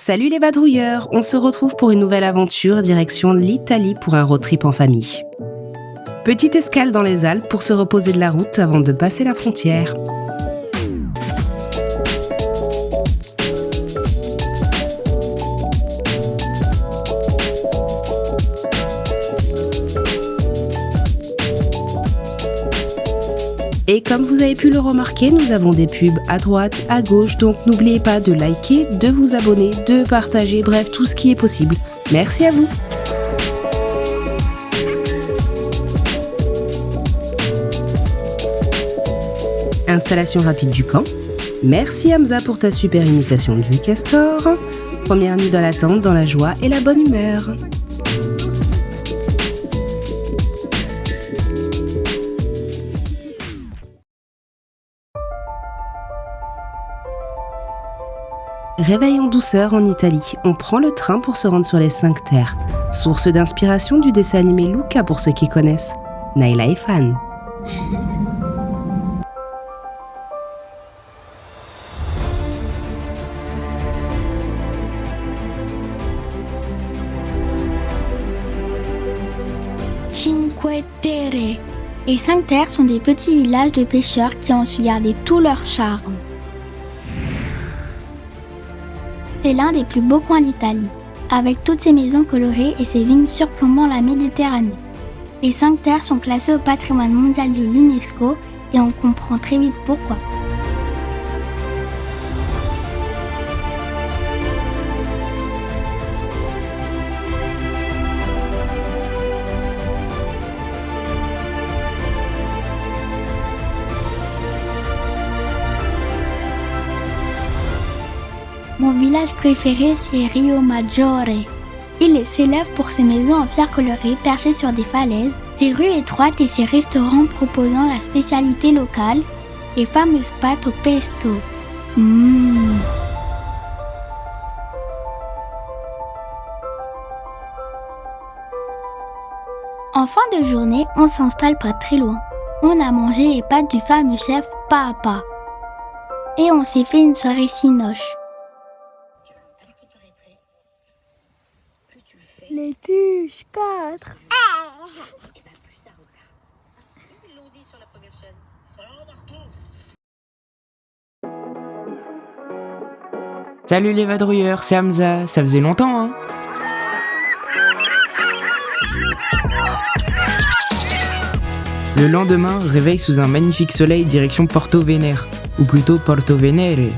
Salut les vadrouilleurs, on se retrouve pour une nouvelle aventure direction l'Italie pour un road trip en famille. Petite escale dans les Alpes pour se reposer de la route avant de passer la frontière. Et comme vous avez pu le remarquer, nous avons des pubs à droite, à gauche, donc n'oubliez pas de liker, de vous abonner, de partager, bref, tout ce qui est possible. Merci à vous. Installation rapide du camp. Merci Hamza pour ta super imitation du castor. Première nuit dans l'attente, dans la joie et la bonne humeur. Réveil en douceur en Italie, on prend le train pour se rendre sur les 5 terres. Source d'inspiration du dessin animé Luca pour ceux qui connaissent. Naila est fan. Cinque Terre. Les 5 terres sont des petits villages de pêcheurs qui ont su garder tout leur charme. C'est l'un des plus beaux coins d'Italie, avec toutes ses maisons colorées et ses vignes surplombant la Méditerranée. Les 5 terres sont classées au patrimoine mondial de l'UNESCO et on comprend très vite pourquoi. Mon village préféré, c'est Rio Maggiore. Il est célèbre pour ses maisons en pierre colorée perchées sur des falaises, ses rues étroites et ses restaurants proposant la spécialité locale, les fameuses pâtes au pesto. En fin de journée, on s'installe pas très loin. On a mangé les pâtes du fameux chef Papa. Et on s'est fait une soirée cinoche. Les tuches 4. Ils l'ont dit sur la première chaîne. Salut les vadrouilleurs, c'est Hamza, ça faisait longtemps hein. Le lendemain, réveil sous un magnifique soleil direction Porto Venere, ou plutôt Porto Venere.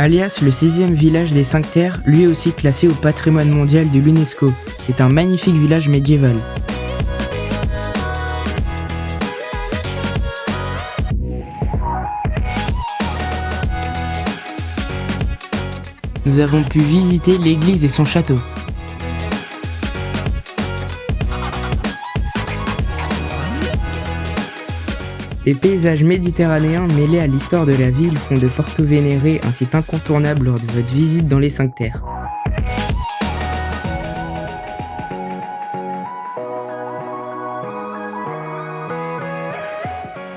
Alias le 6e village des 5 terres, lui aussi classé au patrimoine mondial de l'UNESCO. C'est un magnifique village médiéval. Nous avons pu visiter l'église et son château. Les paysages méditerranéens mêlés à l'histoire de la ville font de Porto Venere un site incontournable lors de votre visite dans les 5 terres.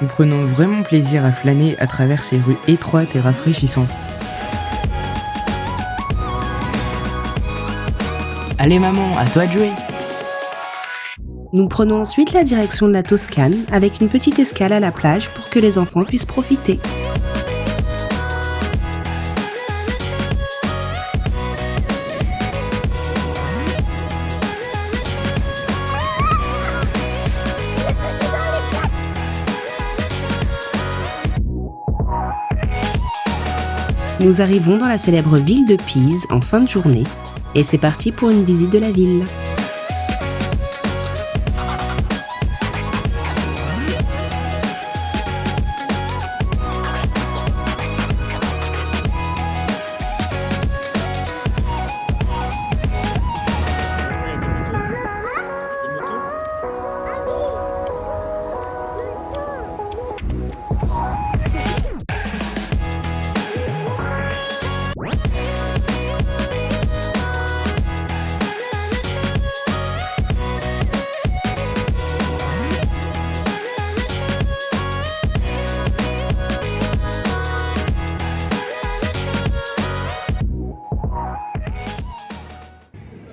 Nous prenons vraiment plaisir à flâner à travers ces rues étroites et rafraîchissantes. Allez maman, à toi de jouer! Nous prenons ensuite la direction de la Toscane avec une petite escale à la plage pour que les enfants puissent profiter. Nous arrivons dans la célèbre ville de Pise en fin de journée et c'est parti pour une visite de la ville.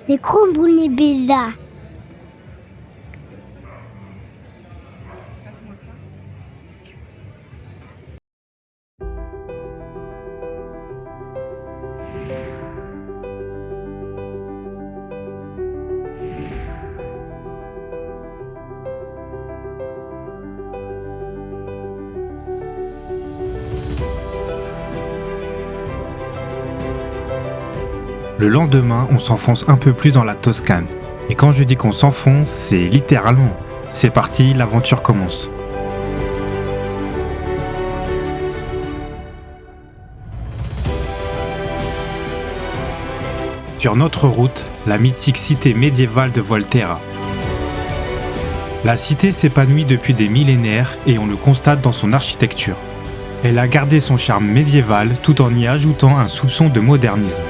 Les cromboulés Beza. Le lendemain, on s'enfonce un peu plus dans la Toscane. Et quand je dis qu'on s'enfonce, c'est littéralement. C'est parti, l'aventure commence. Sur notre route, la mythique cité médiévale de Volterra. La cité s'épanouit depuis des millénaires et on le constate dans son architecture. Elle a gardé son charme médiéval tout en y ajoutant un soupçon de modernisme.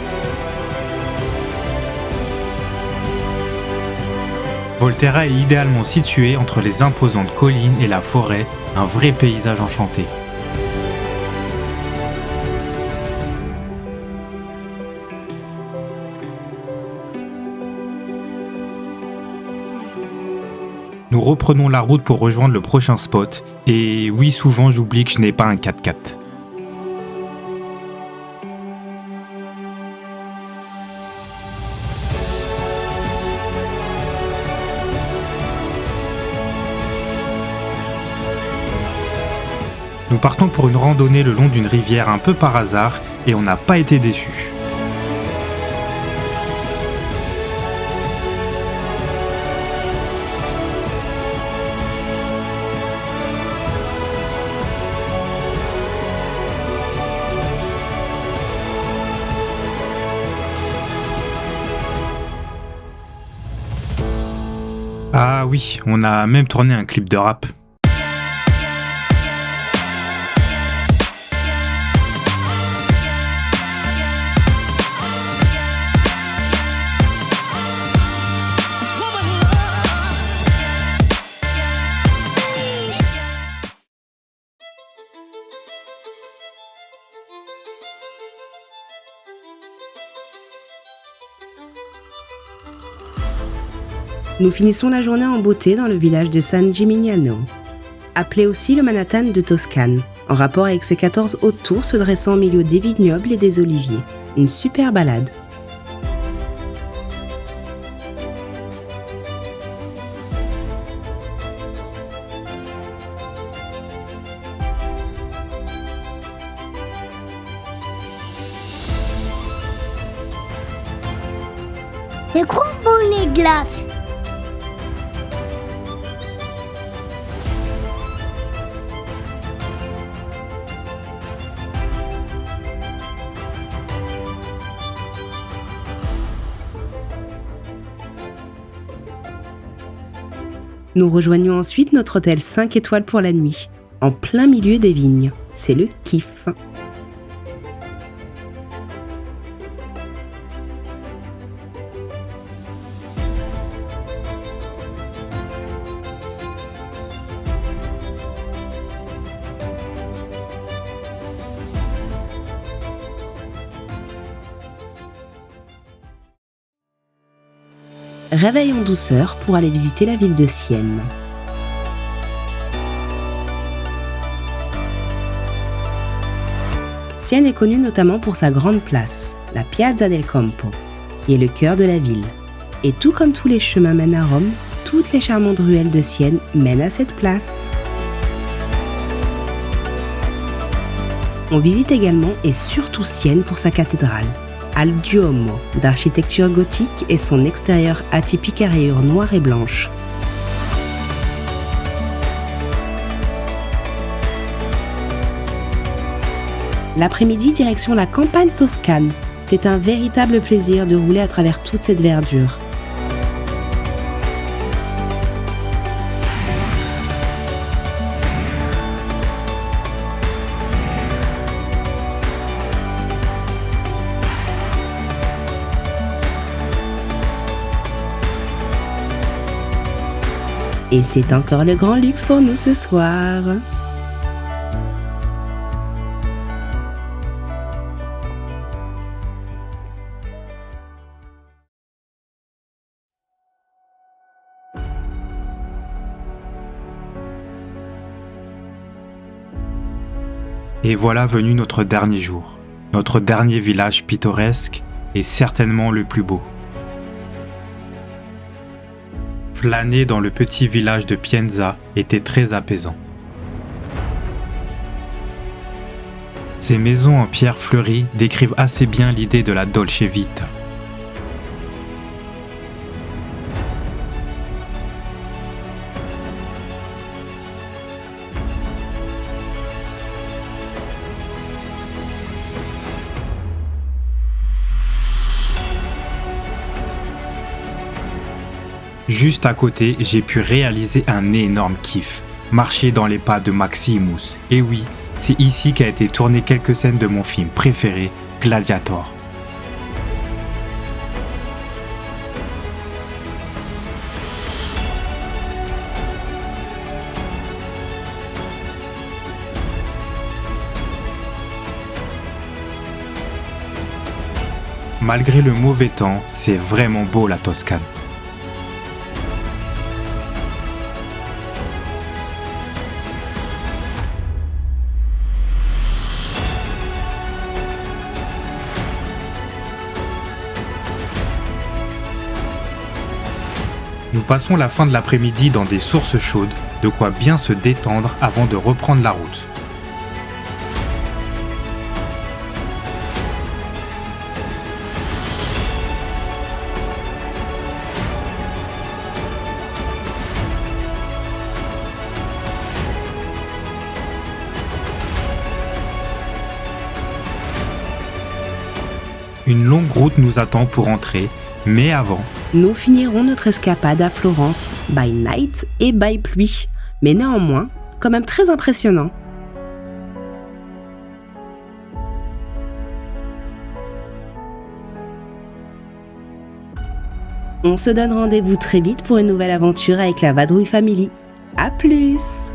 Volterra est idéalement située entre les imposantes collines et la forêt, un vrai paysage enchanté. Nous reprenons la route pour rejoindre le prochain spot, et oui, souvent j'oublie que je n'ai pas un 4x4. Nous partons pour une randonnée le long d'une rivière un peu par hasard et on n'a pas été déçus. Ah oui, on a même tourné un clip de rap. Nous finissons la journée en beauté dans le village de San Gimignano, appelé aussi le Manhattan de Toscane, en rapport avec ses 14 hautes tours se dressant au milieu des vignobles et des oliviers. Une super balade. Les cromboulés glaces. Nous rejoignons ensuite notre hôtel 5 étoiles pour la nuit, en plein milieu des vignes. C'est le kiff. Réveil en douceur pour aller visiter la ville de Sienne. Sienne est connue notamment pour sa grande place, la Piazza del Campo, qui est le cœur de la ville. Et tout comme tous les chemins mènent à Rome, toutes les charmantes ruelles de Sienne mènent à cette place. On visite également et surtout Sienne pour sa cathédrale, Al Duomo, d'architecture gothique et son extérieur atypique à rayures noires et blanches. L'après-midi, direction la campagne toscane. C'est un véritable plaisir de rouler à travers toute cette verdure. Et c'est encore le grand luxe pour nous ce soir. Et voilà venu notre dernier jour, notre dernier village pittoresque et certainement le plus beau. Flâner dans le petit village de Pienza était très apaisant. Ces maisons en pierre fleurie décrivent assez bien l'idée de la Dolce Vita. Juste à côté, j'ai pu réaliser un énorme kiff, marcher dans les pas de Maximus. Et oui, c'est ici qu'a été tourné quelques scènes de mon film préféré, Gladiator. Malgré le mauvais temps, c'est vraiment beau la Toscane. Nous passons la fin de l'après-midi dans des sources chaudes, de quoi bien se détendre avant de reprendre la route. Une longue route nous attend pour entrer, mais avant, nous finirons notre escapade à Florence, by night et by pluie, mais néanmoins, quand même très impressionnant. On se donne rendez-vous très vite pour une nouvelle aventure avec la Vadrouille Family. À plus!